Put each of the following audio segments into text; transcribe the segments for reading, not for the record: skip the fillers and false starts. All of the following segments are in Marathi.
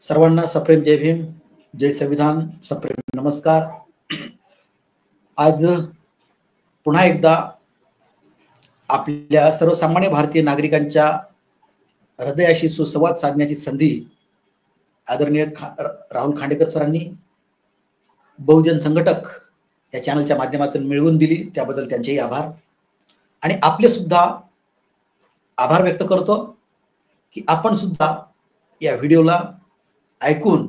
सर्वांना सप्रेम जय भीम, जय संविधान, सप्रेम नमस्कार। आज पुन्हा एकदा आपल्या सर्वसामान्य भारतीय नागरिकांच्या हृदयाशी सुसंवाद साधण्याची संधी आदरणीय राहुल खांडेकर सरांनी बहुजन संघटक या चॅनलच्या माध्यमातून मिळवून दिली, त्याबद्दल त्यांचेही आभार। आणि आपले सुद्धा आभार व्यक्त करतो की आपण सुद्धा या व्हिडिओला ऐकून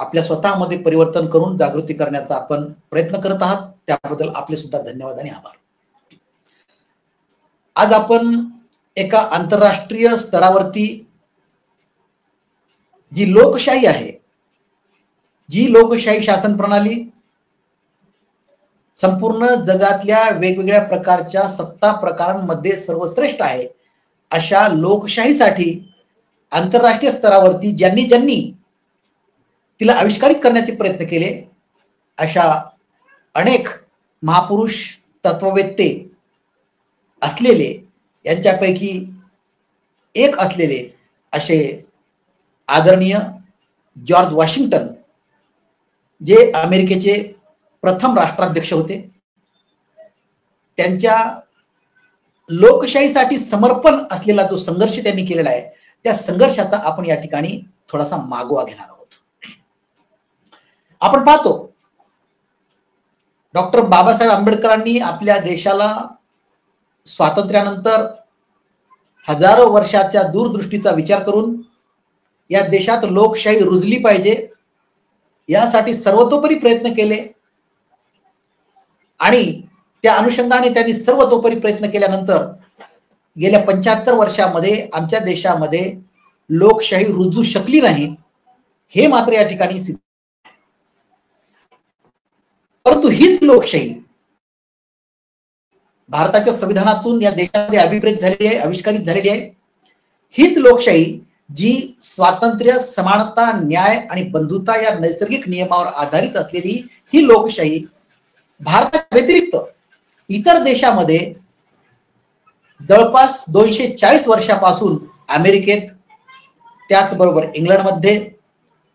आपल्या स्वतःमध्ये परिवर्तन करून जागृती करण्याचा आपण प्रयत्न करत आहात, त्याबद्दल आपले सुद्धा धन्यवाद आणि आभार। आज आपण एका आंतरराष्ट्रीय स्तरावरती जी लोकशाही आहे, जी लोकशाही शासन प्रणाली संपूर्ण जगातल्या वेगवेगळ्या प्रकारच्या सत्ता प्रकारांमध्ये सर्वश्रेष्ठ आहे, अशा लोकशाहीसाठी आंतरराष्ट्रीय स्तरावरती ज्यांनी तिला आविष्कारित करण्याचे प्रयत्न केले, अशा अनेक महापुरुष तत्ववेत्ते असलेले, यांच्यापैकी एक असलेले असे आदरणीय जॉर्ज वॉशिंग्टन, जे अमेरिकेचे प्रथम राष्ट्राध्यक्ष होते, त्यांच्या लोकशाहीसाठी समर्पण असलेला जो संघर्ष त्यांनी केलेला आहे, त्या संघर्षाचा आपण या ठिकाणी थोडासा मागोवा घेणार आहोत। आपण पाहतो डॉक्टर बाबासाहेब आंबेडकरांनी आपल्या देशाला स्वातंत्र्यानंतर हजारो वर्षाच्या दूरदृष्टीचा विचार करून या देशात लोकशाही रुजली पाहिजे यासाठी सर्वतोपरी प्रयत्न केले आणि त्या अनुषंगाने त्यांनी सर्वतोपरी प्रयत्न केल्यानंतर गेल्या 75 वर्षामध्ये आमच्या देशामध्ये लोकशाही रुजू शकली नाही, हे मात्र या ठिकाणी सिद्ध। परंतु हीच लोकशाही भारताच्या संविधानातून या देशामध्ये अभिप्रेत झालेली आहे, आविष्कारित झालेली आहे। हीच लोकशाही जी स्वातंत्र्य, समानता, न्याय आणि बंधुता या नैसर्गिक नियमावर आधारित असलेली ही लोकशाही भारताच्या व्यतिरिक्त इतर देशामध्ये जवळपास 240 वर्षापासून अमेरिकेत, त्याचबरोबर इंग्लंडमध्ये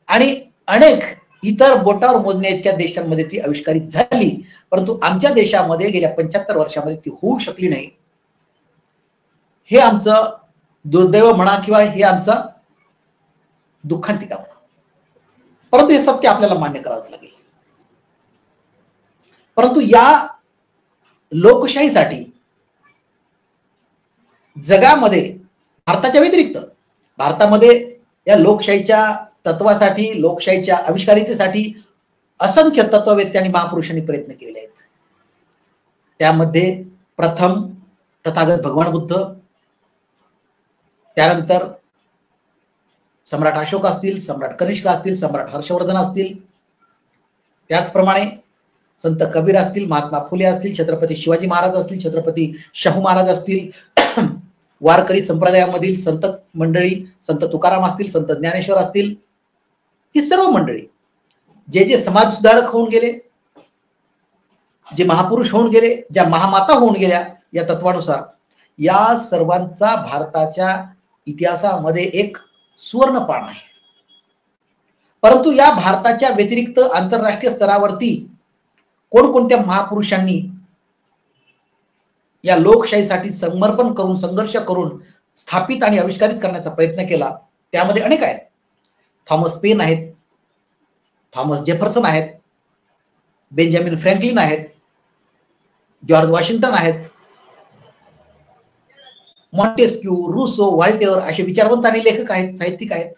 आणि अनेक इतर बोटावर मोजण्या इतक्या देशांमध्ये ती आविष्कारित झाली, परंतु आमच्या देशामध्ये गेल्या 75 वर्षामध्ये ती होऊ शकली नाही। हे आमचं दुर्दैव म्हणा किंवा हे आमचं दुःखांतिका म्हणा, परंतु हे सत्य आपल्याला मान्य करावंच लागेल। परंतु या लोकशाहीसाठी जगामध्ये भारताच्या व्यतिरिक्त भारतामध्ये या लोकशाहीच्या तत्वासाठी, लोकशाहीच्या आविष्कारितेसाठी असंख्य तत्ववेत्ते आणि महापुरुषांनी प्रयत्न केलेले आहेत। त्यामध्ये प्रथम तथागत भगवान बुद्ध, त्यानंतर सम्राट अशोक असतील, सम्राट कनिष्क असतील, सम्राट हर्षवर्धन असतील, त्याचप्रमाणे संत कबीर असतील, महात्मा फुले असतील, छत्रपती शिवाजी महाराज असतील, छत्रपती शाहू महाराज असतील, वारकरी संप्रदायामधील संत मंडळी, संत तुकाराम असतील, संत ज्ञानेश्वर असतील, ही सर्व मंडळी जे समाज सुधारक होऊन गेले, जे महापुरुष होऊन गेले, ज्या महामाता होऊन गेल्या, या तत्वानुसार या सर्वांचा भारताच्या इतिहासामध्ये एक सुवर्ण पान आहे। परंतु या भारताच्या व्यतिरिक्त आंतरराष्ट्रीय स्तरावरती कोणकोणत्या महापुरुषांनी या लोकशाहीसाठी समर्पण करून, संघर्ष करून स्थापित आणि आविष्कारित करण्याचा प्रयत्न केला, त्यामध्ये अनेक आहेत। थॉमस पेन आहेत, थॉमस जेफरसन आहेत, बेंजामिन फ्रँकलिन आहेत, जॉर्ज वॉशिंग्टन आहेत, मॉन्टेस्क्यू, रूसो, व्हॉल्टेअर असे विचारवंत आणि लेखक आहेत, साहित्यिक आहेत।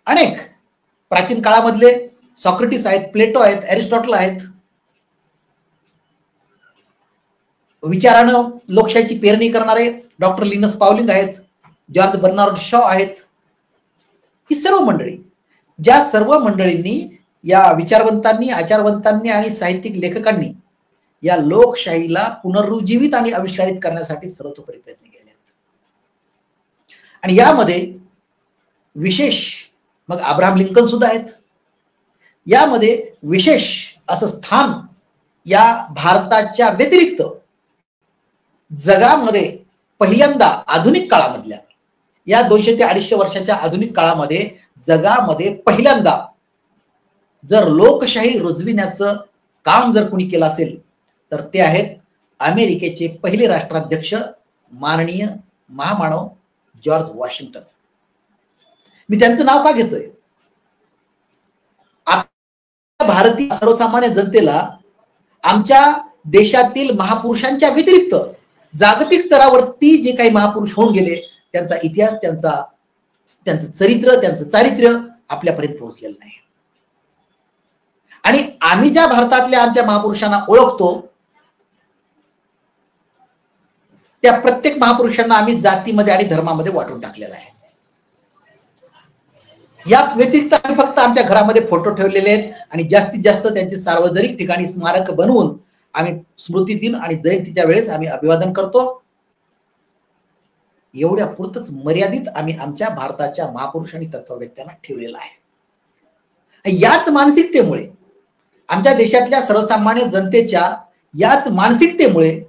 अनेक प्राचीन काळामधले सॉक्रेटिस आहेत, प्लेटो आहेत, एरिस्टॉटल आहेत। विचारानं लोकशाहीची पेरणी करणारे डॉक्टर लिनस पावलिंग आहेत, जॉर्ज बर्नार्ड शॉ आहेत। ही सर्व मंडळी, ज्या सर्व मंडळींनी, या विचारवंतांनी, आचारवंतांनी आणि साहित्यिक लेखकांनी या लोकशाहीला पुनरुज्जीवित आणि आविष्कारित करण्यासाठी सर्वतोपरी प्रयत्न केले आहेत। आणि यामध्ये विशेष मग अब्राहम लिंकन सुद्धा आहेत। यामध्ये विशेष असं स्थान या भारताच्या व्यतिरिक्त जगामध्ये पहिल्यांदा आधुनिक काळामधल्या या 200 ते 250 वर्षाच्या आधुनिक काळामध्ये जगामध्ये पहिल्यांदा जर लोकशाही रुजविण्याचं काम जर कोणी केलं असेल तर ते आहेत अमेरिकेचे पहिले राष्ट्राध्यक्ष माननीय महामानव जॉर्ज वॉशिंग्टन. मी त्यांचं नाव का घेतोय? भारतीय सर्वसामान्य जनतेला आमच्या देशातील महापुरुषांच्या व्यतिरिक्त जागतिक स्तरावरती जे काही महापुरुष होऊन गेले त्यांचा इतिहास, त्यांचं चरित्र, त्यांचं चारित्र्य आपल्यापर्यंत पोहोचलेलं नाही. आणि आम्ही ज्या भारतातल्या आमच्या महापुरुषांना ओळखतो त्या प्रत्येक महापुरुषांना आम्ही जातीमध्ये आणि धर्मामध्ये वाटून टाकलेला आहे. या व्यतिरिक्त आम्ही फक्त आमच्या घरामध्ये फोटो ठेवलेले आहेत आणि जास्तीत जास्त त्यांचे सार्वजनिक ठिकाणी स्मारक बनवून आम्ही स्मृती दिन आणि जयंतीच्या वेळेस आम्ही अभिवादन करतो. एवढ्या पुरतच मर्यादित आम्ही आमच्या भारताच्या महापुरुष आणि तत्ववेत्यांना ठेवलेला आहे. याच मानसिकतेमुळे आमच्या देशातल्या सर्वसामान्य जनतेच्या याच मानसिकतेमुळे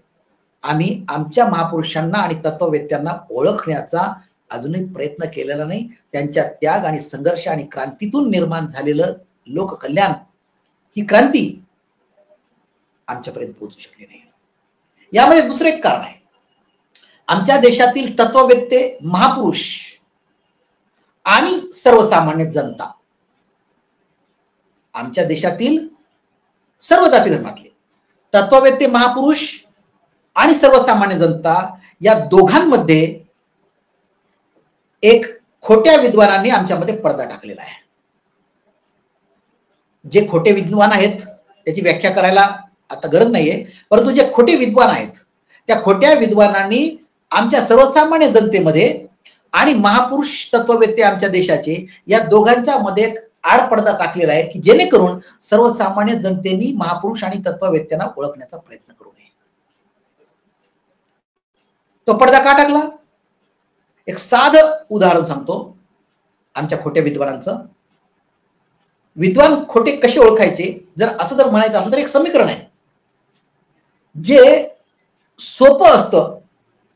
आम्ही आमच्या महापुरुषांना आणि तत्ववेत्यांना ओळखण्याचा अजूनही प्रयत्न केलेला नाही. त्यांच्या त्याग आणि संघर्ष आणि क्रांतीतून निर्माण झालेलं लोककल्याण, ही क्रांती आमच्यापर्यंत पोहोचू शकली नाही. यामध्ये दुसरं एक कारण आहे. आमच्या देशातील तत्ववेत्ते, महापुरुष आणि सर्वसामान्य जनता, आमच्या देशातील सर्व जाती धर्मातले तत्ववेत्ते, महापुरुष आणि सर्वसामान्य जनता या दोघांमध्ये एक खोट्या विद्वानांनी आमच्यामध्ये पडदा टाकलेला आहे. जे खोटे विद्वान आहेत त्याची व्याख्या करायला आता गरज नाहीये, परंतु जे खोटे विद्वान आहेत त्या खोट्या विद्वानांनी आमच्या सर्वसामान्य जनतेमध्ये आणि महापुरुष तत्ववेत्ते आमच्या देशाचे या दोघांच्या मध्ये एक आडपडदा टाकलेला आहे की जेणेकरून सर्वसामान्य जनतेने महापुरुष आणि तत्ववेत्यांना ओळखण्याचा प्रयत्न करू नये. तो पडदा का टाकला? एक साधं उदाहरण सांगतो आमच्या खोट्या विद्वानांचं. विद्वान खोटे कसे ओळखायचे जर असं जर म्हणायचं असं तर एक समीकरण आहे जे सोपं असतं,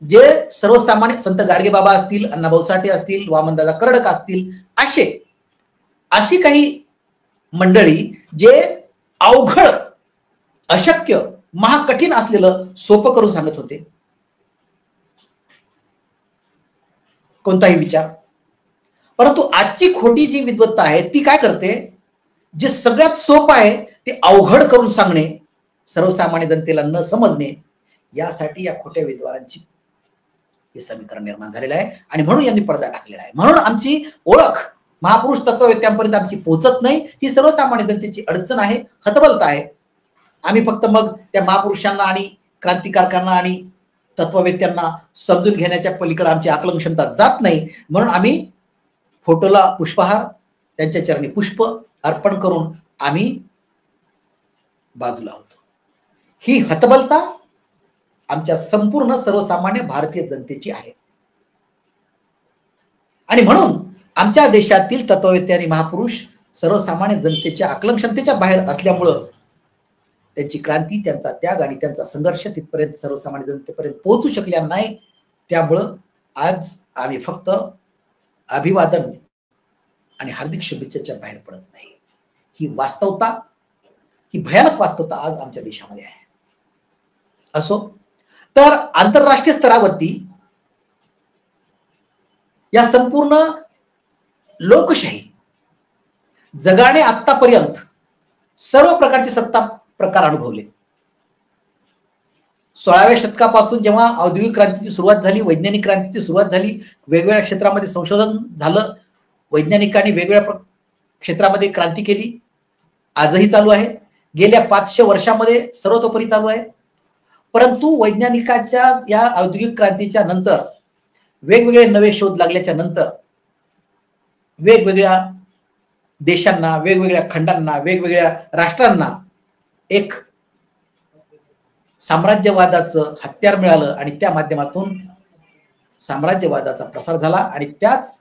जे सर्वसामान्य संत गाडगेबाबा असतील, अण्णाभाऊ साठे असतील, वामनदादा कर्डक असतील, अशी काही मंडळी जे अवघड, अशक्य, महाकठीण असलेलं सोपं करून सांगत होते. कोणताही विचार. परंतु आजची खोटी जी विद्वत्ता आहे ती काय करते? जे सगळ्यात सोपं आहे ते अवघड करून सांगणे, सर्वसामान्य जनतेला न समजणे, यासाठी या खोट्या विद्वानांची हे समीकरण निर्माण झालेलं आहे आणि म्हणून यांनी पडदा टाकलेला आहे. म्हणून आमची ओळख महापुरुष तत्ववेत्यांपर्यंत आमची पोहोचत नाही. ही सर्वसामान्य जनतेची अडचण आहे, हतबलता आहे. आम्ही फक्त मग त्या महापुरुषांना आणि क्रांतिकारकांना आणि तत्ववेत्यांना समजून घेण्याच्या पलीकडे आमची आकलन क्षमता जात नाही. म्हणून आम्ही फोटोला पुष्पहार, त्यांच्या चरणी पुष्प अर्पण करून आम्ही बाजूला होतो. ही हतबलता आमच्या संपूर्ण सर्वसामान्य भारतीय जनतेची आहे आणि म्हणून आमच्या देशातील तत्ववेत्ते आणि महापुरुष सर्वसामान्य जनतेच्या आकलन क्षमतेच्या बाहेर असल्यामुळं त्यांची क्रांती, त्यांचा त्याग आणि त्यांचा संघर्ष तिथपर्यंत सर्वसामान्य जनतेपर्यंत पोहोचू शकल्या नाही. त्यामुळं आज आम्ही फक्त अभिवादन आणि हार्दिक शुभेच्छेच्या बाहेर पडत नाही. ही वास्तवता, ही भयानक वास्तवता आज आमच्या देशामध्ये आहे. असो तर आंतरराष्ट्रीय स्तरावरती या संपूर्ण लोकशाही जगाने आतापर्यंत सर्व प्रकारचे सत्ता प्रकार अनुभवले. 16व्या शतकापासून जेव्हा औद्योगिक क्रांतीची सुरुवात झाली, वैज्ञानिक क्रांतीची सुरुवात झाली, वेगवेगळ्या क्षेत्रामध्ये संशोधन झालं, वैज्ञानिकांनी वेगवेगळ्या क्षेत्रामध्ये क्रांती केली. आजही चालू आहे, गेल्या 500 वर्षामध्ये सर्वतोपरी चालू आहे. परंतु वैज्ञानिकाच्या या औद्योगिक क्रांतीच्या नंतर वेगवेगळे नवे शोध लागल्याच्या नंतर वेगवेगळ्या देशांना, वेगवेगळ्या खंडांना, वेगवेगळ्या राष्ट्रांना एक साम्राज्यवादाचं हत्यार मिळालं आणि त्या माध्यमातून साम्राज्यवादाचा प्रसार झाला आणि त्याच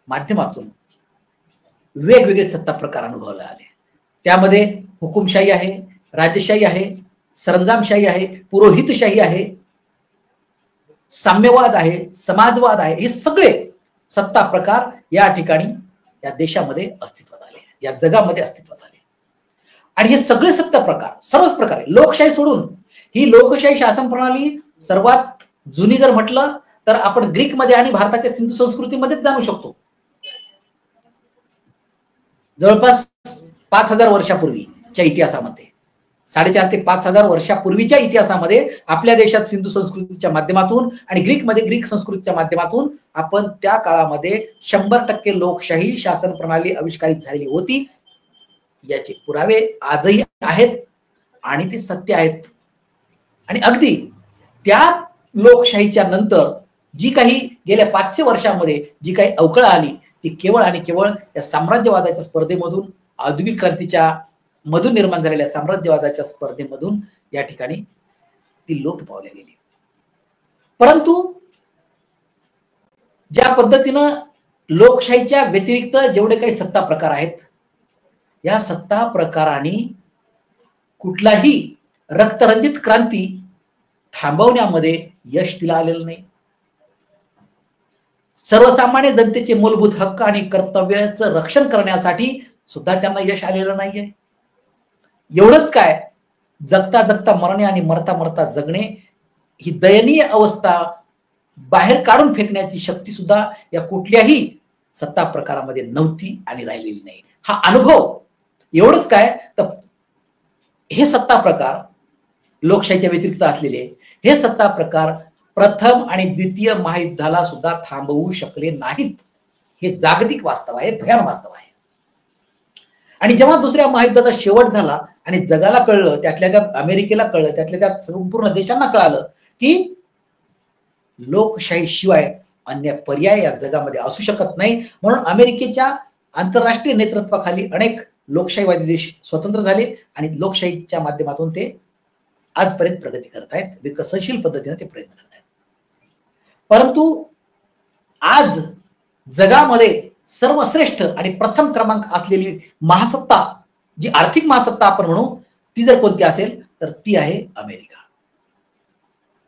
माध्यमातून वेगवेगळे सत्ता प्रकार अनुभवले आले. त्यामध्ये हुकुमशाही आहे, राजेशाही आहे, सरंजामशाही आहे, पुरोहितशाही आहे, साम्यवाद आहे, समाजवाद आहे, हे सगळे सत्ता प्रकार या ठिकाणी या देशामध्ये अस्तित्वात आले, या जगामध्ये अस्तित्वात आले. आणि हे सगळे सत्ता प्रकार सर्वच प्रकारे, लोकशाही सोडून, ही लोकशाही शासन प्रणाली सर्वात जुनी जर म्हटलं तर आपण ग्रीकमध्ये आणि भारताच्या सिंधू संस्कृतीमध्येच जाणू शकतो. जवळपास 5000 वर्षापूर्वीच्या इतिहासामध्ये, 4,500 ते 5,000 वर्षापूर्वीच्या इतिहासामध्ये आपल्या देशात सिंधू संस्कृतीच्या माध्यमातून आणि ग्रीकमध्ये ग्रीक संस्कृतीच्या माध्यमातून आपण त्या काळामध्ये 100% लोकशाही शासन प्रणाली आविष्कारित झालेली होती. याचे पुरावे आजही आहेत आणि ते सत्य आहेत. आणि अगदी त्या लोकशाहीच्या नंतर जी काही गेल्या 500 वर्षांमध्ये जी काही अवकळा आली ती केवळ आणि केवळ या साम्राज्यवादाच्या स्पर्धेमधून, औद्योगिक क्रांतीच्या मधून निर्माण झालेल्या साम्राज्यवादाच्या स्पर्धेमधून या ठिकाणी ती लोप पावली गेली. परंतु ज्या पद्धतीनं लोकशाहीच्या व्यतिरिक्त जेवढे काही सत्ता प्रकार आहेत, या सत्ता प्रकारांनी कुठलाही रक्तरंजित क्रांती थांबवण्यामध्ये यश तिला आलेलं नाही. सर्वसामान्य जनतेचे मूलभूत हक्क आणि कर्तव्याचं रक्षण करण्यासाठी सुद्धा त्यांना यश आलेलं नाहीये. एवढंच काय, जगता जगता मरणे आणि मरता मरता जगणे ही दयनीय अवस्था बाहेर काढून फेकण्याची शक्ती सुद्धा या कुठल्याही सत्ता प्रकारामध्ये नव्हती आणि राहिलेली नाही. हा अनुभव, एवढंच काय तर हे सत्ता प्रकार लोकशाहीच्या व्यतिरिक्त असलेले हे सत्ता प्रकार प्रथम आणि द्वितीय महायुद्धाला सुद्धा थांबवू शकले नाहीत. हे जागतिक वास्तव आहे, भयान वास्तव आहे. आणि जेव्हा दुसऱ्या महायुद्धाचा शेवट झाला आणि जगाला कळलं, त्यातल्या त्यात अमेरिकेला कळलं, त्यातल्या त्यात संपूर्ण देशांना कळालं की लोकशाही शिवाय अन्य पर्याय या जगामध्ये असू शकत नाही, म्हणून अमेरिकेच्या आंतरराष्ट्रीय नेतृत्वाखाली अनेक लोकशाहीवादी देश स्वतंत्र झाले आणि लोकशाहीच्या माध्यमातून ते आजपर्यंत प्रगती करत आहेत, विकसनशील पद्धतीने ते प्रयत्न करत आहेत. परंतु आज जगामध्ये सर्वश्रेष्ठ आणि प्रथम क्रमांक असलेली महासत्ता, जी आर्थिक महासत्ता आपण म्हणू, ती जर कोणती असेल तर ती आहे अमेरिका.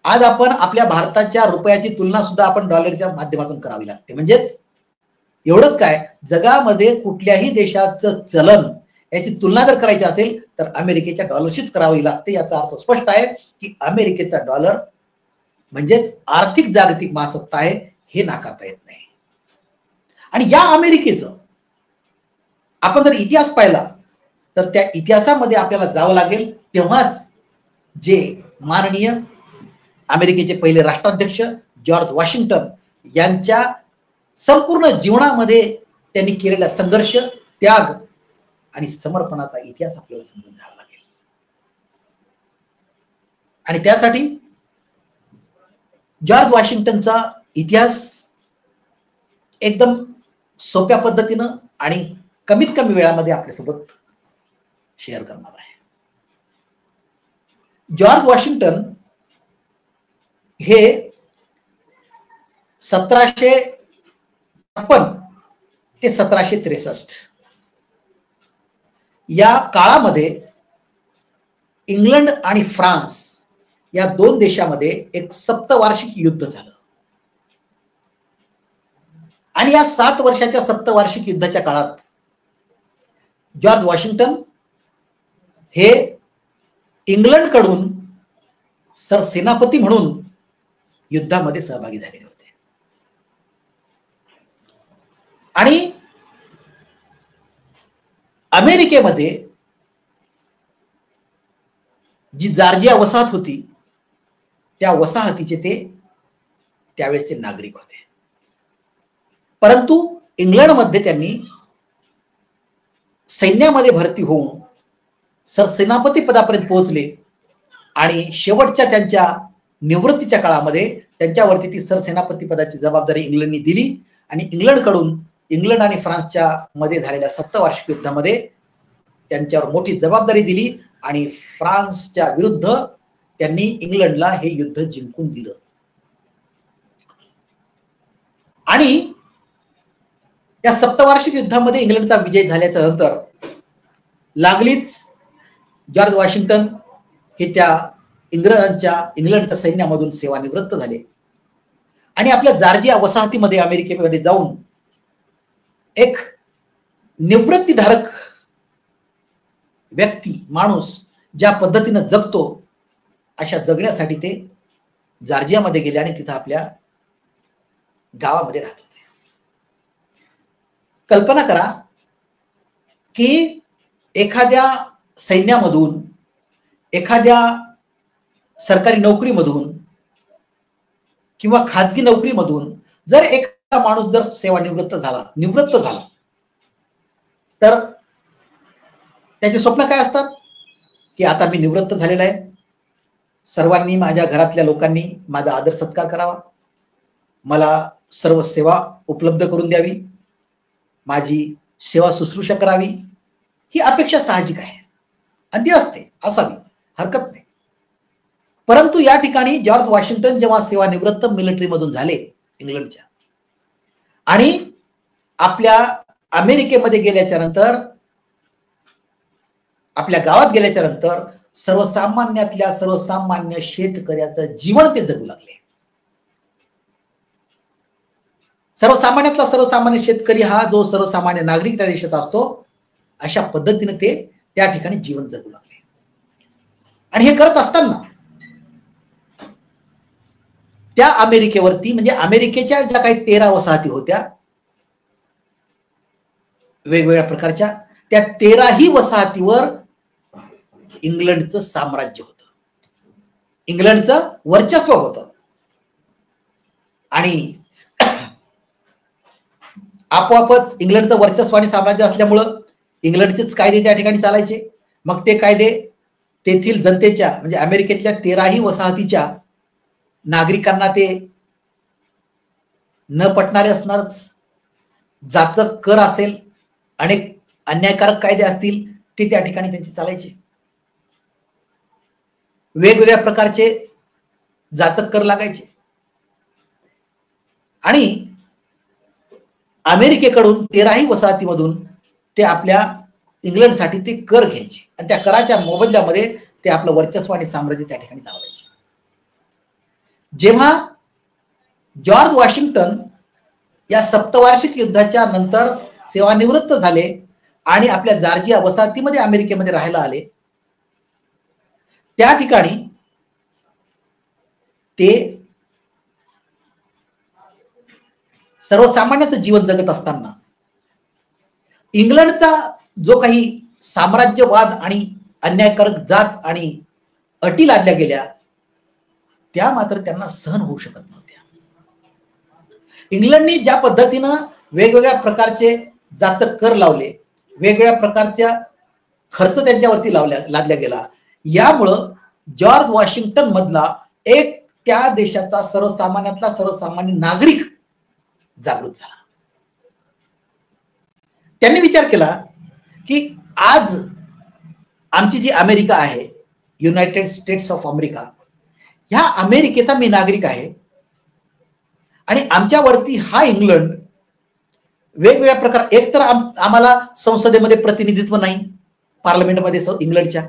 आज आपण आपल्या भारताच्या रुपयाची तुलना सुद्धा आपण डॉलरच्या माध्यमातून करावी लागते. म्हणजेच एवढंच काय, जगामध्ये कुठल्याही देशाचं चलन याची तुलना जर करायची असेल तर अमेरिकेच्या डॉलरशीच करावी लागते. याचा अर्थ स्पष्ट आहे की अमेरिकेचा डॉलर म्हणजेच आर्थिक जागतिक महासत्ता आहे, हे नाकारता येत नाही. आणि या अमेरिकेचं आपण जर इतिहास पाहिला तर त्या इतिहासामध्ये आपल्याला जावं लागेल, तेव्हाच जे माननीय अमेरिकेचे पहिले राष्ट्राध्यक्ष जॉर्ज वॉशिंग्टन यांच्या संपूर्ण जीवनामध्ये त्यांनी केलेला संघर्ष, त्याग आणि समर्पणाचा इतिहास आपल्याला समजून घ्यावा लागेल. आणि त्यासाठी जॉर्ज वॉशिंग्टनचा इतिहास एकदम सोप्या पद्धतीनं आणि कमीत कमी वेळामध्ये आपल्यासोबत शेअर करणार आहे. जॉर्ज वॉशिंग्टन हे 1756 ते 1763 या काळामध्ये इंग्लंड आणि फ्रान्स या दोन देशामध्ये एक सप्तवार्षिक युद्ध झालं. आणि या 7 वर्षाच्या सप्तवार्षिक युद्धाच्या काळात जॉर्ज वॉशिंग्टन हे इंग्लंडकडून सरसेनापती म्हणून युद्धामध्ये सहभागी झालेले होते. आणि अमेरिकेमध्ये जी जॉर्जिया वसाहत होती त्या वसाहतीचे ते त्यावेळेसचे नागरिक होते. परंतु इंग्लंडमध्ये त्यांनी सैन्यामध्ये भरती होऊन सरसेनापती पदापर्यंत पोहोचले आणि शेवटच्या त्यांच्या निवृत्तीच्या काळामध्ये त्यांच्यावरती ती सरसेनापती पदाची जबाबदारी इंग्लंडने दिली आणि इंग्लंड आणि फ्रान्सच्या मध्ये झालेल्या सप्तवार्षिक युद्धामध्ये त्यांच्यावर मोठी जबाबदारी दिली आणि फ्रान्सच्या विरुद्ध त्यांनी इंग्लंडला हे युद्ध जिंकून दिलं. आणि या सप्तवार्षिक युद्धामध्ये इंग्लंडचा विजय झाल्याच्या नंतर लागलीच जॉर्ज वॉशिंग्टन हे त्या इंग्लंडच्या सैन्यामधून सेवानिवृत्त झाले आणि आपल्या जॉर्जिया वसाहतीमध्ये अमेरिकेमध्ये जाऊन एक निवृत्तीधारक व्यक्ती माणूस ज्या पद्धतीने जगतो अशा जगण्यासाठी ते जॉर्जियामध्ये गेले आणि तिथं आपल्या गावामध्ये राहत होते. कल्पना करा की एखाद्या सैन्यामधून, एखाद्या सरकारी नोकरीमधून किंवा खाजगी नोकरीमधून जर एखादा माणूस जर सेवानिवृत्त झाला तर त्याचे स्वप्न काय असतात की आता मी निवृत्त झालेला आहे, सर्वांनी माझ्या घरातल्या लोकांनी माझा आदर सत्कार करावा, मला सर्व सेवा उपलब्ध करून द्यावी, माझी सेवा शुश्रूषा करावी, ही अपेक्षा साहजिक आहे आणि ती असते, असावी, हरकत नाही. परंतु या ठिकाणी जॉर्ज वॉशिंग्टन जेव्हा सेवानिवृत्त मिलिटरी मधून झाले इंग्लंडच्या आणि आपल्या अमेरिकेमध्ये गेल्याच्या नंतर, आपल्या गावात गेल्याच्या नंतर सर्वसामान्यातल्या सर्वसामान्य शेतकऱ्याचं जीवन ते जगू लागले. सर्वसामान्यातला सर्वसामान्य शेतकरी हा जो सर्वसामान्य नागरिक त्या देशात असतो अशा पद्धतीने ते त्या ठिकाणी जीवन जगू लागले. आणि हे करत असताना त्या अमेरिकेवरती, म्हणजे अमेरिकेच्या ज्या काही 13 वसाहती होत्या वेगवेगळ्या प्रकारच्या, त्या 13ही वसाहतीवर इंग्लंडचं साम्राज्य होतं, इंग्लंडचं वर्चस्व होतं. आणि आपोआपच इंग्लंडचं वर्चस्व आणि साम्राज्य असल्यामुळं इंग्लंडचेच कायदे त्या ठिकाणी चालायचे. मग ते कायदे तेथील जनतेच्या, म्हणजे अमेरिकेतल्या 13ही वसाहतीच्या नागरिकांना ते न पटणारे असणारच. जाचक कर असेल, अनेक अन्यायकारक कायदे असतील, ते त्या ठिकाणी त्यांचे चालायचे. वेगवेगळ्या प्रकारचे जाचक कर लागायचे आणि अमेरिकेकडून 13ही वसाहतीमधून ते आपल्या इंग्लंडसाठी ते कर घ्यायचे आणि त्या कराच्या मोबदल्यामध्ये ते आपलं वर्चस्व आणि साम्राज्य त्या ठिकाणी चालवायचे. जेव्हा जॉर्ज वॉशिंग्टन या सप्तवार्षिक युद्धाच्या नंतर सेवानिवृत्त झाले आणि आपल्या जॉर्जिया वसाहतीमध्ये अमेरिकेमध्ये राहायला आले, त्या ठिकाणी ते सर्वसामान्याचं जीवन जगत असताना इंग्लंडचा जो काही साम्राज्यवाद आणि अन्यायकारक जाच आणि अटी लादल्या गेल्या त्या मात्र त्यांना सहन होऊ शकत नव्हत्या. इंग्लंडनी ज्या पद्धतीनं वेगवेगळ्या प्रकारचे जाचक कर लावले, वेगवेगळ्या प्रकारच्या खर्च त्यांच्यावरती लादल्या गेला, यामुळं जॉर्ज वॉशिंग्टन मधला एक त्या देशाचा सर्वसामान्यातला सर्वसामान्य नागरिक जागृत झाला. त्यांनी विचार केला की आज आमची जी अमेरिका आहे, युनायटेड स्टेट्स ऑफ अमेरिका, ह्या अमेरिकेचा मी नागरिक आहे आणि आमच्यावरती हा इंग्लंड वेगवेगळ्या प्रकार, एक तर आम्हाला संसदेमध्ये प्रतिनिधित्व नाही, पार्लमेंटमध्ये इंग्लंडच्या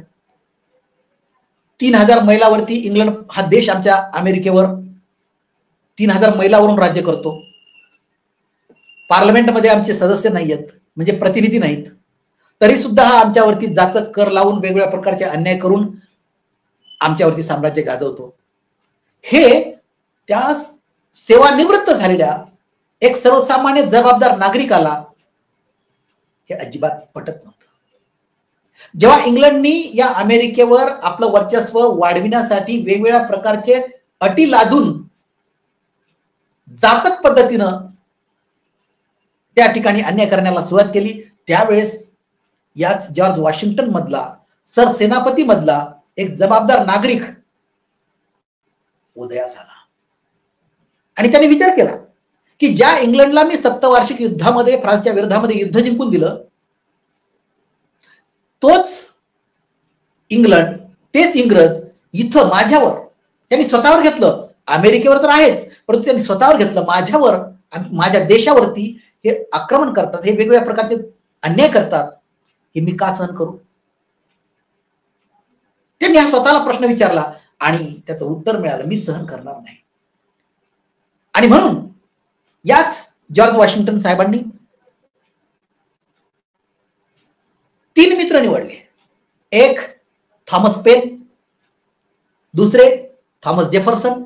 3000 मैलावरती इंग्लंड हा देश आमच्या अमेरिकेवर 3000 मैलावरून राज्य करतो. पार्लमेंटमध्ये आमचे सदस्य नाहीयेत, म्हणजे प्रतिनिधी नाहीत, तरी सुद्धा हा आमच्यावरती जाचक कर लावून वेगवेगळ्या प्रकारचे अन्याय करून आमच्यावरती साम्राज्य गाजवतो. हे त्या सेवानिवृत्त झालेल्या एक सर्वसामान्य जबाबदार नागरिकाला हे अजिबात पटत नव्हतं. जेव्हा इंग्लंडनी या अमेरिकेवर आपलं वर्चस्व वाढविण्यासाठी वेगवेगळ्या प्रकारचे अटी लादून जाचक पद्धतीनं त्या ठिकाणी अन्याय करण्याला सुरुवात केली, त्यावेळेस याच जॉर्ज वॉशिंग्टन मधला, सरसेनापती मधला एक जबाबदार नागरिक उदयास आला आणि त्याने विचार केला की ज्या इंग्लंडला मी सप्तवार्षिक युद्धामध्ये फ्रान्सच्या विरोधामध्ये युद्ध जिंकून दिलं, तोच इंग्लंड, तेच इंग्रज इथं माझ्यावर त्यांनी स्वतःवर घेतलं. अमेरिकेवर तर आहेच, परंतु त्यांनी स्वतःवर घेतलं, माझ्यावर, माझ्या देशावरती हे आक्रमण करतात, हे वेगवेगळ्या प्रकारचे अन्याय करतात, हे मी का सहन करू? त्यांनी हा स्वतःला प्रश्न विचारला आणि त्याचं उत्तर मिळालं, मी सहन करणार नाही. आणि म्हणून याच जॉर्ज वॉशिंग्टन साहेबांनी 3 मित्र निवडले. एक थॉमस पेन, दुसरे थॉमस जेफरसन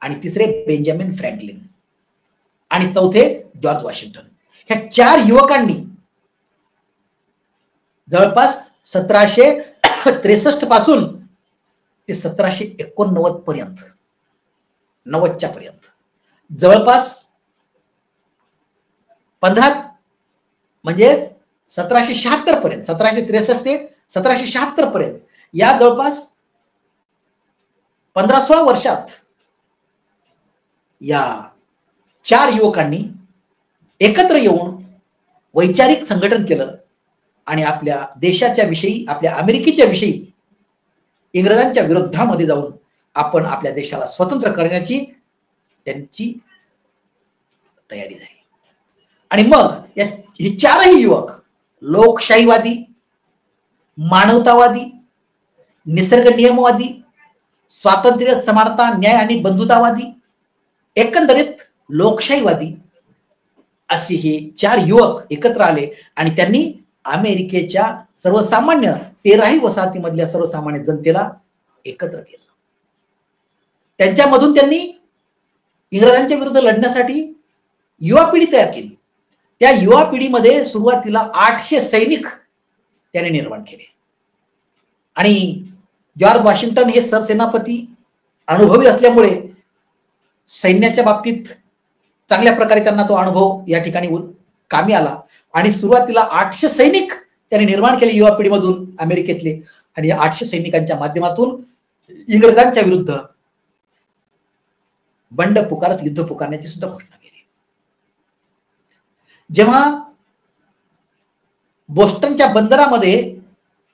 आणि तिसरे बेंजामिन फ्रँकलिन आणि चौथे जॉर्ज वॉशिंग्टन. ह्या 4 युवकांनी जवळपास 1763 पासून ते 1789 पर्यंत 90च्या पर्यंत जवळपास 15 म्हणजे 1776 पर्यंत 1763 ते 1776 पर्यंत या जवळपास 15-16 वर्षात या 4 युवकांनी एकत्र येऊन वैचारिक संघटन केलं आणि आपल्या देशाच्या विषयी, आपल्या अमेरिकेच्या विषयी इंग्रजांच्या विरोधामध्ये जाऊन आपण आपल्या देशाला स्वतंत्र करण्याची त्यांची तयारी झाली. आणि मग हे 4ही युवक लोकशाहीवादी, मानवतावादी, निसर्ग नियमवादी, स्वातंत्र्य, समानता, न्याय आणि बंधुतावादी, एकंदरीत लोकशाहीवादी असे हे 4 युवक एकत्र आले आणि त्यांनी अमेरिकेच्या सर्वसामान्य 13ही वसाहतीमधल्या सर्वसामान्य जनतेला एकत्र केलं. त्यांच्यामधून त्यांनी इंग्रजांच्या विरुद्ध लढण्यासाठी युवा पिढी तयार केली. त्या युवा पिढीमध्ये सुरुवातीला 800 सैनिक त्याने निर्माण केले आणि जॉर्ज वॉशिंग्टन हे सरसेनापती अनुभवी असल्यामुळे सैन्याच्या बाबतीत चांगल्या प्रकारे त्यांना तो अनुभव या ठिकाणी कामी आला आणि सुरुवातीला 800 सैनिक त्याने निर्माण केले युवा पिढीमधून अमेरिकेतले आणि या 800 सैनिकांच्या माध्यमातून इंग्रजांच्या विरुद्ध बंड पुकारत युद्ध पुकारण्याची सुद्धा घोषणा केली. जेव्हा बोस्टनच्या बंदरामध्ये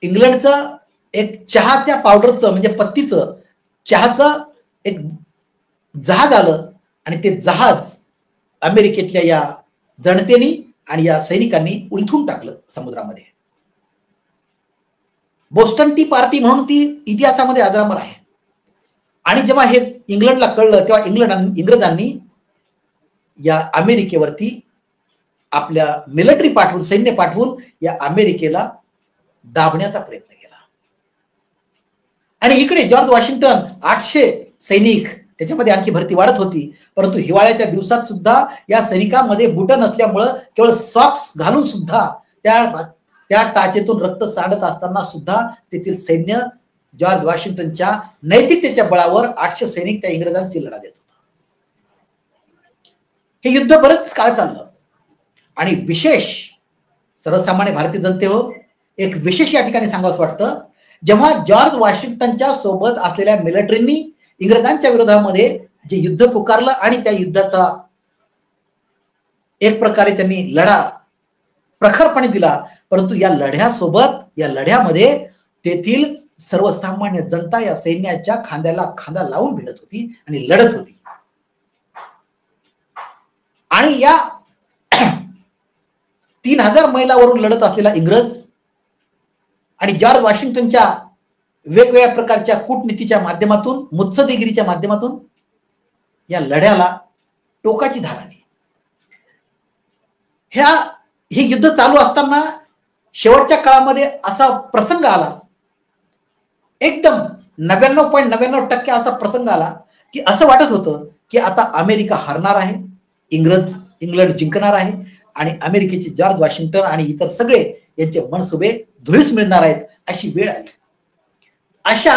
इंग्लंडचं एक चहाच्या पावडरचं म्हणजे पत्तीचं चहाचं एक जहाज आलं आणि ते जहाज अमेरिकेतल्या या जनतेने आणि या सैनिकांनी उलथून टाकलं समुद्रामध्ये. बोस्टन टी पार्टी म्हणून ती इतिहासामध्ये अजरामर आहे. आणि जेव्हा हे इंग्लंडला कळलं तेव्हा इंग्रजांनी या अमेरिकेवरती आपल्या मिलिटरी पाठवून, सैन्य पाठवून या अमेरिकेला दाबण्याचा प्रयत्न केला. आणि इकडे जॉर्ज वॉशिंग्टन 800 सैनिक, त्याच्यामध्ये आणखी भरती वाढत होती, परंतु हिवाळ्याच्या दिवसात सुद्धा या सैनिकांमध्ये बुटं नसल्यामुळं केवळ सॉक्स घालून सुद्धा त्या टाचेतून रक्त सांडत असताना सुद्धा तेथील सैन्य जॉर्ज वॉशिंग्टनच्या नैतिकतेच्या बळावर 800 सैनिक त्या इंग्रजांची लढा देत होता. हे युद्ध बरंच काळ चाललं आणि विशेष सर्वसामान्य भारतीय जनते हो, एक विशेष या ठिकाणी सांगावंसं वाटतं, जेव्हा जॉर्ज वॉशिंग्टनच्या सोबत असलेल्या मिलिटरींनी इंग्रजांच्या विरोधामध्ये जे युद्ध पुकारलं आणि त्या युद्धाचा एक प्रकारे त्यांनी लढा प्रखरपणे दिला, परंतु या लढ्यासोबत, या लढ्यामध्ये तेथील सर्वसामान्य जनता या सैन्याच्या खांद्याला खांदा लावून भिडत होती आणि लढत होती. आणि या 3000 मैलावरून लढत असलेला इंग्रज आणि जॉर्ज वॉशिंग्टनच्या वेगवेगळ्या प्रकारच्या कूटनीतीच्या माध्यमातून, मुत्सद्देगिरीच्या माध्यमातून या लढ्याला टोकाची धार आली. हे युद्ध चालू असताना शेवटच्या काळामध्ये असा प्रसंग आला, एकदम 99.99% असा प्रसंग आला की असं वाटत होतं की आता अमेरिका हरणार आहे, इंग्लंड जिंकणार आहे आणि अमेरिकेचे जॉर्ज वॉशिंग्टन आणि इतर सगळे यांचे मनसुबे धुळीस मिळणार आहेत, अशी वेळ आली. अशा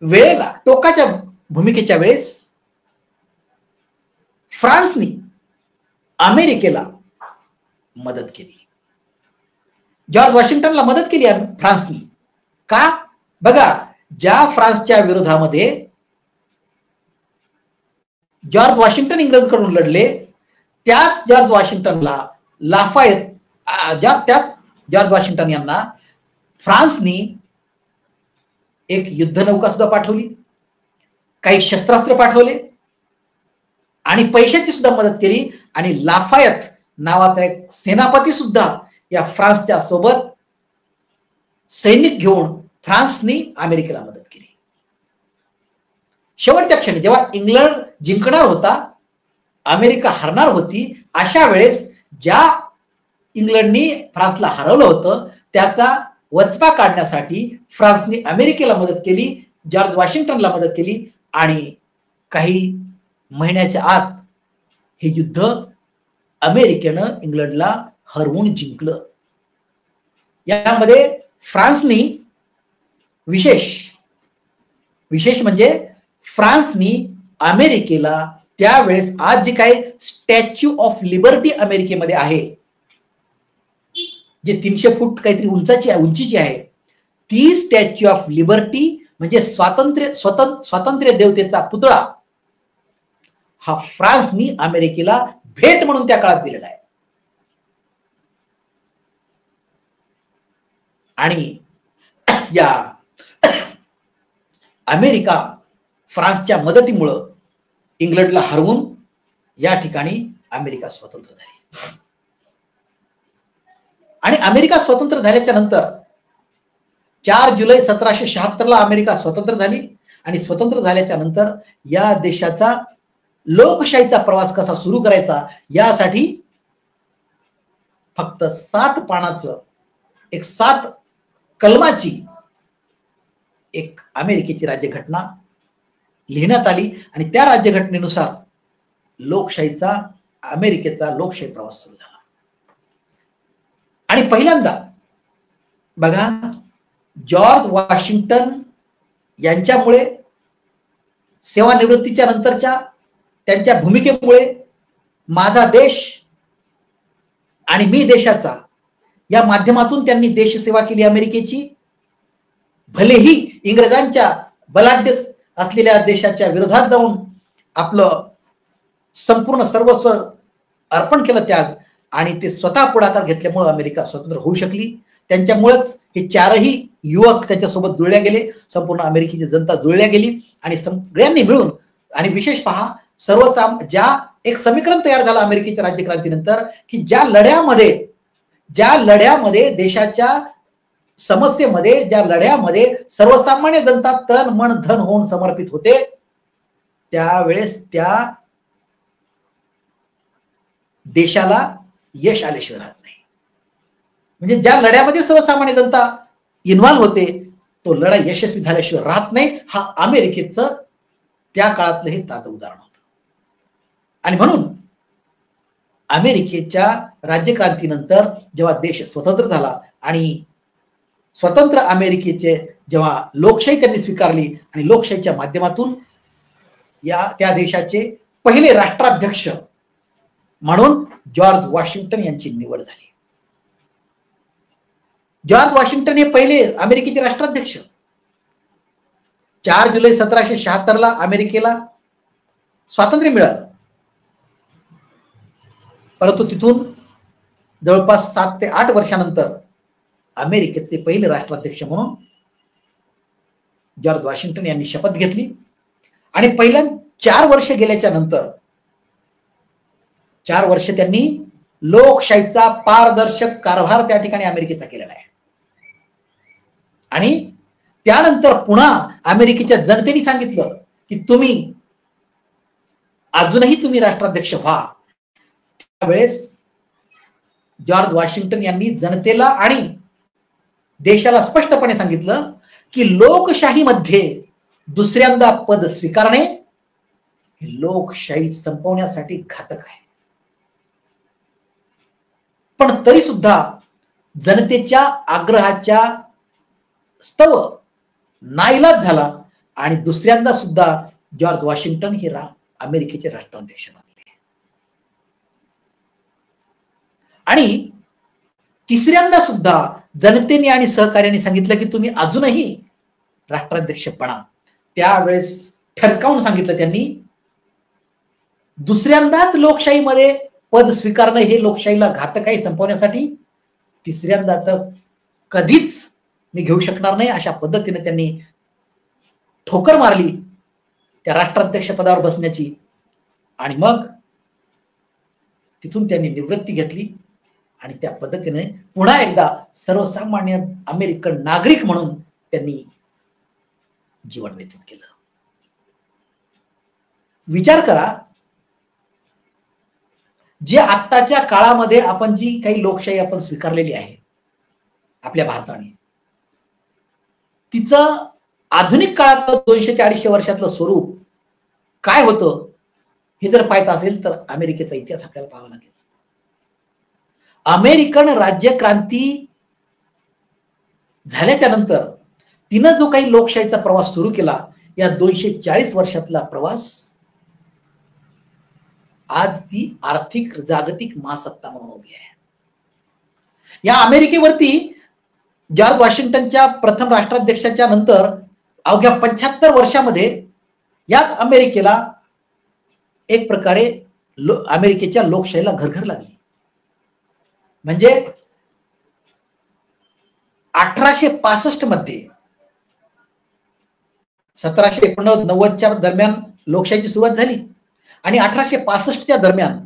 वेळेला, टोकाच्या भूमिकेच्या वेळेस फ्रान्सने अमेरिकेला मदत केली. जॉर्ज वॉशिंग्टनला मदत केली फ्रान्सने. का? बघा, ज्या फ्रान्सच्या विरोधामध्ये जॉर्ज वॉशिंग्टन इंग्रजांकडून लढले, त्याच जॉर्ज वॉशिंग्टनला लाफायत, त्याच जॉर्ज वॉशिंग्टन यांना फ्रान्सने एक युद्धनौका सुद्धा पाठवली, काही शस्त्रास्त्र पाठवले आणि पैशाची सुद्धा मदत केली. आणि लाफायत नावाचा एक सेनापती सुद्धा या फ्रान्सच्या सोबत सैनिक घेऊन फ्रान्सने अमेरिकेला मदत केली. शेवटच्या क्षणी जेव्हा इंग्लंड जिंकणार होता, अमेरिका हरणार होती, अशा वेळेस ज्या इंग्लंडनी फ्रान्सला हरवलं होतं त्याचा वचपा काढण्यासाठी फ्रान्सने अमेरिकेला मदत केली, जॉर्ज वॉशिंग्टनला मदत केली आणि काही महिन्याच्या आत हे युद्ध अमेरिकेनं इंग्लंडला हरवून जिंकलं. यामध्ये फ्रान्सनी विशेष म्हणजे फ्रान्सनी अमेरिकेला त्यावेळेस आज जे काही स्टॅच्यू ऑफ लिबर्टी अमेरिकेमध्ये आहे, जे 300 फूट काहीतरी उंचीची आहे, ती स्टॅच्यू ऑफ लिबर्टी म्हणजे स्वातंत्र्य देवतेचा पुतळा हा फ्रान्सनी अमेरिकेला भेट म्हणून त्या काळात दिलेला आहे. आणि या अमेरिका फ्रान्सच्या मदतीमुळं इंग्लंडला हरवून या ठिकाणी अमेरिका स्वतंत्र झाली. आणि अमेरिका स्वतंत्र झाल्याच्या नंतर 4 जुलै 1776 ला अमेरिका स्वतंत्र झाली. आणि स्वतंत्र झाल्याच्या नंतर या देशाचा लोकशाहीचा प्रवास कसा सुरू करायचा यासाठी फक्त 7 पानाचं 7 कलमाची एक अमेरिकेची राज्यघटना लिहिण्यात आली आणि त्या राज्यघटनेनुसार अमेरिकेचा लोकशाही प्रवास सुरू झाला. आणि पहिल्यांदा बघा, जॉर्ज वॉशिंग्टन यांच्यामुळे सेवानिवृत्तीच्या नंतरच्या त्यांच्या भूमिकेमुळे माझा देश आणि मी देशाचा या माध्यमातून त्यांनी देशसेवा केली अमेरिकेची. भलेही इंग्रजांच्या बलाढ्य असलेल्या देशाच्या विरोधात जाऊन आपलं संपूर्ण सर्वस्व अर्पण केलं त्याग, आणि ते स्वतः पुढाकार घेतल्यामुळे अमेरिका स्वतंत्र होऊ शकली. त्यांच्यामुळेच हे 4ही युवक त्याच्यासोबत जुळल्या गेले, संपूर्ण अमेरिकेची जनता जुळल्या गेली आणि सगळ्यांनी मिळून. आणि विशेष पहा, ज्या एक समीकरण तयार झालं अमेरिकेच्या राज्यक्रांतीनंतर की ज्या लढ्यामध्ये देशाच्या समस्येमध्ये, ज्या लढ्यामध्ये सर्वसामान्य जनता तन मन धन होऊन समर्पित होते, त्यावेळेस त्या देशाला यश आल्याशिवाय राहत नाही. म्हणजे ज्या लढ्यामध्ये सर्वसामान्य जनता इन्व्हॉल्व होते तो लढा यशस्वी झाल्याशिवाय राहत नाही. हा अमेरिकेचं त्या काळातलं हे ताजं उदाहरण होतं. आणि म्हणून अमेरिकेच्या राज्यक्रांतीनंतर जेव्हा देश स्वतंत्र झाला आणि स्वतंत्र अमेरिकेचे जेव्हा लोकशाही त्यांनी स्वीकारली आणि लोकशाहीच्या माध्यमातून त्या देशाचे पहिले राष्ट्राध्यक्ष म्हणून जॉर्ज वॉशिंग्टन यांची निवड झाली. जॉर्ज वॉशिंग्टन हे पहिले अमेरिकेचे राष्ट्राध्यक्ष. 4 जुलै 1776 ला अमेरिकेला स्वातंत्र्य मिळालं, परंतु तिथून जवळपास 7 ते 8 वर्षानंतर अमेरिकेचे पहिले राष्ट्राध्यक्ष म्हणून जॉर्ज वॉशिंग्टन यांनी शपथ घेतली. आणि पहिल्या 4 वर्ष गेल्याच्या नंतर 4 वर्ष त्यांनी लोकशाहीचा पारदर्शक कारभार त्या ठिकाणी अमेरिकेचा केलेला आहे. आणि त्यानंतर पुन्हा अमेरिकेच्या जनतेने सांगितलं की अजूनही तुम्ही राष्ट्राध्यक्ष व्हा. त्यावेळेस जॉर्ज वॉशिंग्टन यांनी जनतेला आणि देशाला स्पष्टपणे सांगितलं की लोकशाहीमध्ये दुसऱ्यांदा पद स्वीकारणे हे लोकशाही संपवण्यासाठी घातक आहे. पण तरी सुद्धा जनतेच्या आग्रहाच्या स्तव नाईलाज झाला आणि दुसऱ्यांदा सुद्धा जॉर्ज वॉशिंग्टन हे अमेरिकेचे राष्ट्राध्यक्ष बनले. आणि तिसऱ्यांदा सुद्धा जनतेने आणि सहकार्याने सांगितलं की तुम्ही अजूनही राष्ट्राध्यक्ष बना. त्यावेळेस ठणकावून सांगितलं त्यांनी, दुसऱ्यांदाच लोकशाहीमध्ये पद स्वीकारणं हे लोकशाहीला घातक आहे संपवण्यासाठी, तिसऱ्यांदा तर कधीच मी घेऊ शकणार नाही, अशा पद्धतीने त्यांनी ठोकर मारली त्या राष्ट्राध्यक्ष पदावर बसण्याची. आणि मग तिथून त्यांनी निवृत्ती घेतली आणि त्या पद्धतीने पुन्हा एकदा सर्वसामान्य अमेरिकन नागरिक म्हणून त्यांनी जीवन व्यतीत केलं. विचार करा, जे आत्ताच्या काळामध्ये आपण जी काही लोकशाही आपण स्वीकारलेली आहे आपल्या भारताने, तिचं आधुनिक काळातलं 200 ते 250 वर्षातलं स्वरूप काय होतं हे जर पाहायचं असेल तर अमेरिकेचा इतिहास आपल्याला पाहावा लागेल. अमेरिकन राज्यक्रांती झाल्याच्या नंतर तिनं जो काही लोकशाहीचा प्रवास सुरू केला, या 240 वर्षातला प्रवास आज ती आर्थिक जागतिक महासत्ता म्हणून उभी आहे. या अमेरिकेवरती जॉर्ज वॉशिंग्टनच्या प्रथम राष्ट्राध्यक्षाच्या नंतर अवघ्या 75 वर्षामध्ये याच अमेरिकेला एक प्रकारे अमेरिकेच्या लोकशाहीला घरघर लागली. म्हणजे 1865 मध्ये 1789च्या दरम्यान लोकशाहीची सुरुवात झाली आणि 1865च्या दरम्यान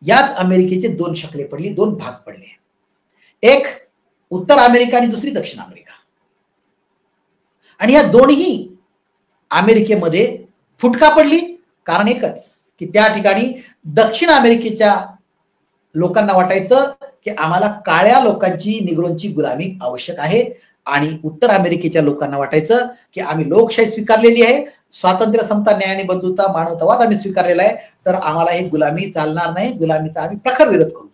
याच अमेरिकेचे दोन शकले पडली, दोन भाग पडले. एक उत्तर अमेरिका आणि दुसरी दक्षिण अमेरिका. आणि या दोन्ही अमेरिकेमध्ये फुटका पडली. कारण एकच की त्या ठिकाणी दक्षिण अमेरिकेच्या लोकांना वाटायचं की आम्हाला काळ्या लोकांची, निग्रोंची गुलामी आवश्यक आहे, आणि उत्तर अमेरिकेच्या लोकांना वाटायचं की आम्ही लोकशाही स्वीकारलेली आहे, स्वातंत्र्य, समता, न्याय आणि बंधुता, मानवतावाद आम्ही स्वीकारलेला आहे, तर आम्हाला ही गुलामी चालणार नाही, गुलामीचा आम्ही प्रखर विरोध करू.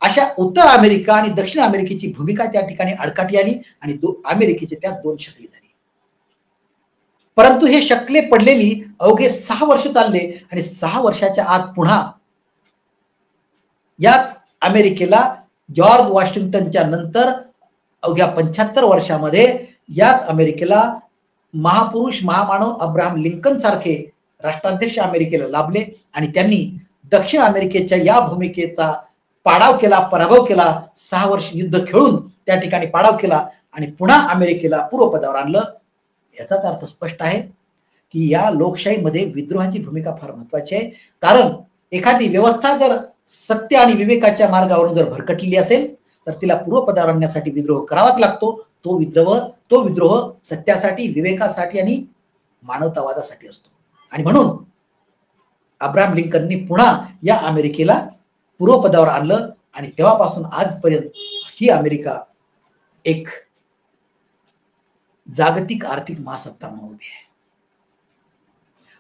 अशा उत्तर अमेरिका आणि दक्षिण अमेरिकेची भूमिका त्या ठिकाणी आडकाठी आली आणि अमेरिकेचे त्या दोन शकले झाली. परंतु हे शकले पडलेली अवघे 6 वर्ष चालले आणि 6 वर्षाच्या आत पुन्हा याच अमेरिकेला जॉर्ज वॉशिंग्टनच्या नंतर अवघ्या 75 वर्षामध्ये याच अमेरिकेला महापुरुष, महामानव अब्राहम लिंकन सारखे राष्ट्राध्यक्ष अमेरिकेला लाभले आणि त्यांनी दक्षिण अमेरिकेच्या या भूमिकेचा पाडाव केला, पराभव केला. 6 वर्ष युद्ध खेळून त्या ठिकाणी पाडाव केला आणि पुन्हा अमेरिकेला पूर्वपदावर आणलं. याचाच अर्थ स्पष्ट आहे की या लोकशाहीमध्ये विद्रोहाची भूमिका फार महत्वाची आहे. कारण एखादी व्यवस्था जर सत्य आणि विवेकाच्या मार्गावरून जर भरकटलेली असेल तर तिला पूर्वपदावर आणण्यासाठी विद्रोह करावाच लागतो. तो विद्रोह सत्यासाठी, विवेकासाठी आणि मानवतावादासाठी असतो. आणि म्हणून अब्राहम लिंकननी पुन्हा या अमेरिकेला पूर्वपदावर आणलं आणि तेव्हापासून आजपर्यंत ही अमेरिका एक जागतिक आर्थिक महासत्ता म्हणून उभी आहे.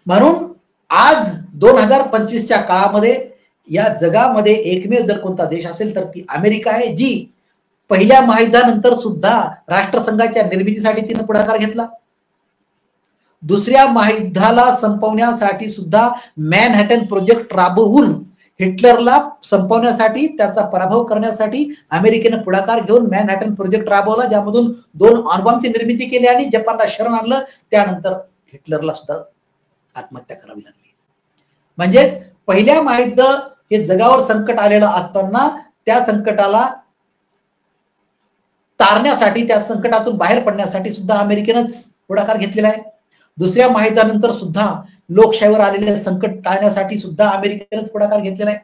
म्हणून आज 2025च्या काळामध्ये या जगामध्ये एकमेव जर कोणता देश असेल तर ती अमेरिका आहे, जी पहिल्या महायुद्धानंतर सुद्धा राष्ट्रसंघाच्या निर्मितीसाठी तिने पुढाकार घेतला. दुसऱ्या महायुद्धाला संपवण्यासाठी सुद्धा मॅनहॅटन प्रोजेक्ट राबवून हिटलरला संपवण्यासाठी, त्याचा पराभव करण्यासाठी अमेरिकेने पुढाकार घेऊन मॅनहॅटन प्रोजेक्ट राबवला, ज्यामधून 2 अणुबॉम्बची निर्मिती केली आणि जपानला शरण आणलं. त्यानंतर हिटलरला सुद्धा आत्महत्या करावी लागली. म्हणजेच पहिल्या महायुद्ध हे जगावर संकट आलेलं असताना त्या संकटाला तारण्यासाठी, त्या संकटातून बाहेर पडण्यासाठी सुद्धा अमेरिकेनंच पुढाकार घेतलेला आहे. दुसऱ्या महायुद्धानंतर सुद्धा लोकशाहीवर आलेले संकट टाळण्यासाठी सुद्धा अमेरिकेनंच पुढाकार घेतलेला आहे.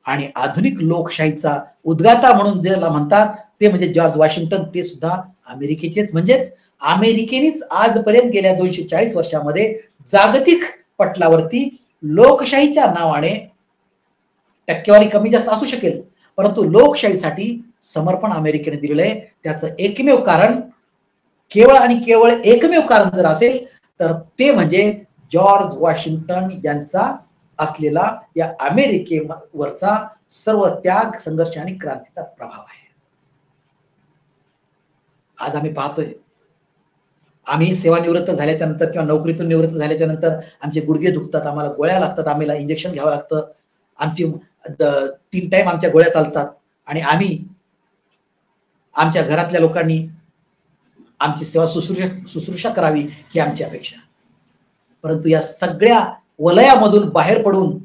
आणि आधुनिक लोकशाहीचा उद्गाता म्हणून ज्याला म्हणतात ते म्हणजे जॉर्ज वॉशिंग्टन, ते सुद्धा अमेरिकेचेच. म्हणजेच अमेरिकेनेच आजपर्यंत गेल्या 240 वर्षामध्ये जागतिक पटलावरती लोकशाहीच्या नावाने, टक्केवारी कमी जास्त असू शकेल, परंतु लोकशाहीसाठी समर्पण अमेरिकेने दिलेलं आहे. त्याचं एकमेव कारण, केवळ आणि केवळ एकमेव कारण जर असेल तर ते म्हणजे जॉर्ज वॉशिंग्टन यांचा असलेला या अमेरिकेवरचा सर्व त्याग, संघर्ष आणि क्रांतीचा प्रभाव आहे. आज आम्ही पाहतोय, आम्ही सेवानिवृत्त झाल्याच्या नंतर किंवा नोकरीतून निवृत्त झाल्याच्या नंतर आमचे गुडघे दुखतात, आम्हाला गोळ्या लागतात, आम्हाला इंजेक्शन घ्यावं लागतं, आमची 3 टाइम आमच्या गोळ्या चालतात आणि आम्ही आमच्या घरातल्या लोकांनी आमची सेवा शुश्रूषा करावी ही आमची अपेक्षा. परंतु या सगळ्या वलयामधून बाहेर पडून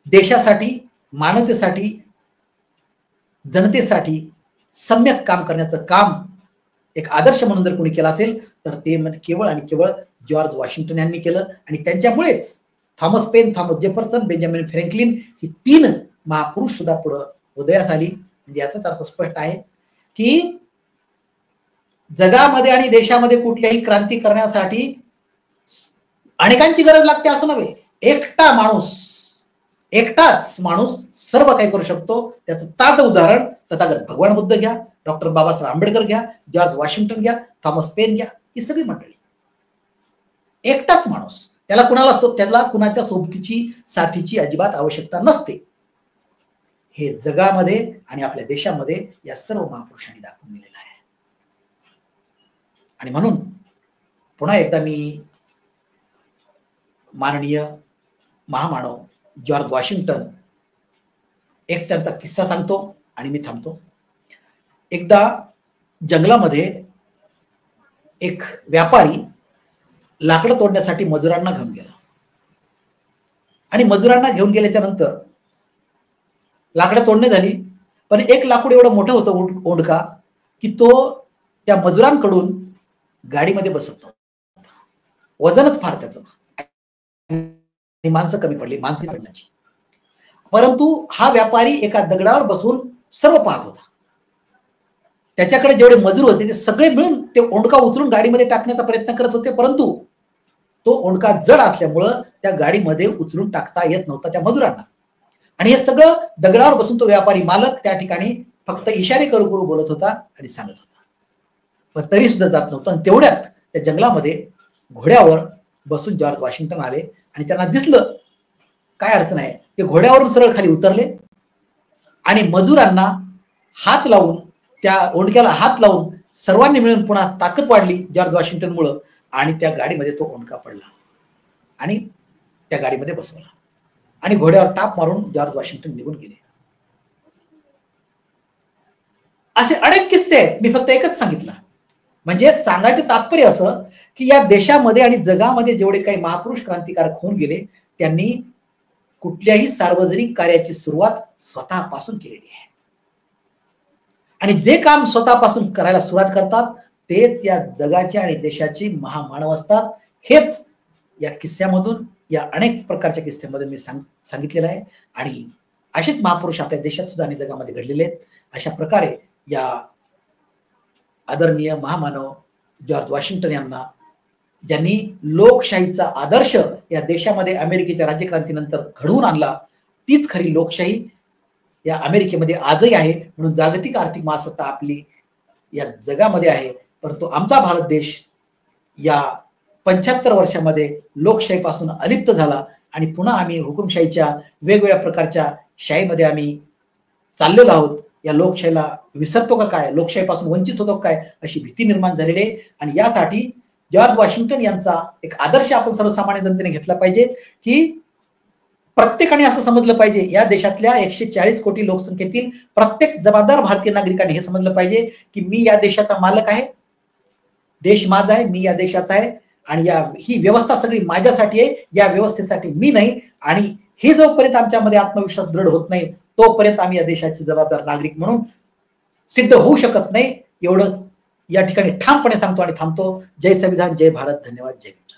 देशासाठी, मानवतेसाठी, जनतेसाठी सम्यक काम करण्याचं काम एक आदर्श म्हणून जर कोणी केला असेल तर ते केवळ आणि केवळ जॉर्ज वॉशिंग्टन यांनी केलं. आणि त्यांच्यामुळेच Thomas Paine, Thomas Jefferson, Benjamin Franklin ही 3 महापुरुष सुद्धा पुढे उदयास आली. म्हणजे याचाच अर्थ स्पष्ट आहे की जगामध्ये आणि देशामध्ये कुठल्याही क्रांती करण्यासाठी अनेकांची गरज लागते असं नव्हे. एकटाच माणूस सर्व काही करू शकतो. त्याचं ताजं उदाहरण तथागत भगवान बुद्ध घ्या, डॉक्टर बाबासाहेब आंबेडकर घ्या, जॉर्ज वॉशिंग्टन घ्या, थॉमस पेन घ्या, ही सगळी मंडळी. एकटाच माणूस, त्याला कुणाच्या सोबतीची साथीची अजिबात आवश्यकता नसते. हे जगामध्ये आणि आपल्या देशामध्ये या सर्व महापुरुषांनी दाखवून दिलेलं आहे. आणि म्हणून पुन्हा एकदा मी माननीय महामानव जॉर्ज वॉशिंग्टन एक त्यांचा किस्सा सांगतो आणि मी थांबतो. एकदा जंगलामध्ये एक व्यापारी लाकडं तोडण्यासाठी मजुरांना घेऊन गेला आणि मजुरांना घेऊन गेल्याच्या नंतर लाकडं तोडणे झाली, पण एक लाकूड एवढं मोठं होतं ओंडका की तो त्या मजुरांकडून गाडीमध्ये बसत नव्हता. वजनच फार त्याचं, माणसं कमी पडली, माणसं पडण्याची. परंतु हा व्यापारी एका दगडावर बसून सर्व पाहत होता. त्याच्याकडे जेवढे मजूर होते ते सगळे मिळून ते ओंडका उचलून गाडीमध्ये टाकण्याचा प्रयत्न करत होते, परंतु तो ओंडका जड असल्यामुळं त्या गाडीमध्ये उचलून टाकता येत नव्हता त्या मजुरांना. आणि हे सगळं दगडावर बसून तो व्यापारी मालक त्या ठिकाणी फक्त इशारे करू बोलत होता आणि सांगत होता, पण तरी सुद्धा जात नव्हतं. आणि तेवढ्यात त्या जंगलामध्ये घोड्यावर बसून जॉर्ज वॉशिंग्टन आले आणि त्यांना दिसलं काय अडचण आहे. ते घोड्यावरून सरळ खाली उतरले आणि मजुरांना हात लावून, त्या ओंडक्याला हात लावून सर्वांनी मिळून पुन्हा ताकद वाढली जॉर्ज वॉशिंग्टन मुळे आणि त्या गाडीमध्ये तो ओंडका पडला आणि त्या गाडीमध्ये बसवला आणि घोड्यावर टाप मारून जॉर्ज वॉशिंग्टन निघून गेले. असे अनेक किस्से आहेत, मी फक्त एकच सांगितला. म्हणजे सांगायचं तात्पर्य असं की या देशामध्ये आणि जगामध्ये जेवढे काही महापुरुष क्रांतिकारक होऊन गेले त्यांनी कुठल्याही सार्वजनिक कार्याची सुरुवात स्वतःपासून केलेली आहे. आणि जे काम स्वतःपासून करायला सुरुवात करतात तेच या जगाचे आणि देशाचे महामानव असतात. हेच या किस्स्यामधून, या अनेक प्रकारच्या किस्स्यामधून मी सांगितलेलं आहे. आणि असेच महापुरुष आपल्या देशात सुद्धा आणि जगामध्ये घडलेले आहेत. अशा प्रकारे या आदरणीय महामानव जॉर्ज वॉशिंग्टन यांना, ज्यांनी लोकशाहीचा आदर्श या देशामध्ये अमेरिकेच्या राज्यक्रांतीनंतर घडवून आणला, तीच खरी लोकशाही या अमेरिकेमध्ये आजही आहे. म्हणून जागतिक आर्थिक महासत्ता आपली या जगामध्ये आहे, परंतु आमचा भारत देश या 75 वर्षामध्ये लोकशाहीपासून अलिप्त झाला आणि पुन्हा आम्ही हुकुमशाहीच्या वेगवेगळ्या प्रकारच्या शाहीमध्ये आम्ही चाललेलो आहोत. या लोकशाहीला विसरतो का काय, लोकशाहीपासून वंचित होतो काय, अशी भीती निर्माण झालेली आहे. आणि यासाठी जॉर्ज वॉशिंग्टन यांचा एक आदर्श आपण सर्वसामान्य जनतेने घेतला पाहिजे की प्रत्येकाने असं समजलं पाहिजे, या देशातल्या 140 कोटी लोकसंख्येतील प्रत्येक जबाबदार भारतीय नागरिकांनी हे समजलं पाहिजे की मी या देशाचा मालक आहे, देश माझा आहे, मी या देशाचा आहे आणि ही व्यवस्था सगळी माझ्यासाठी आहे, या व्यवस्थेसाठी मी नाही. आणि हे जोपर्यंत आमच्यामध्ये आत्मविश्वास दृढ होत नाही तोपर्यंत आम्ही या देशाचे जबाबदार नागरिक म्हणून सिद्ध होऊ शकत नाही. एवढं या ठिकाणी ठामपणे सांगतो आणि थांबतो. जय संविधान, जय भारत, धन्यवाद, जय हिंद.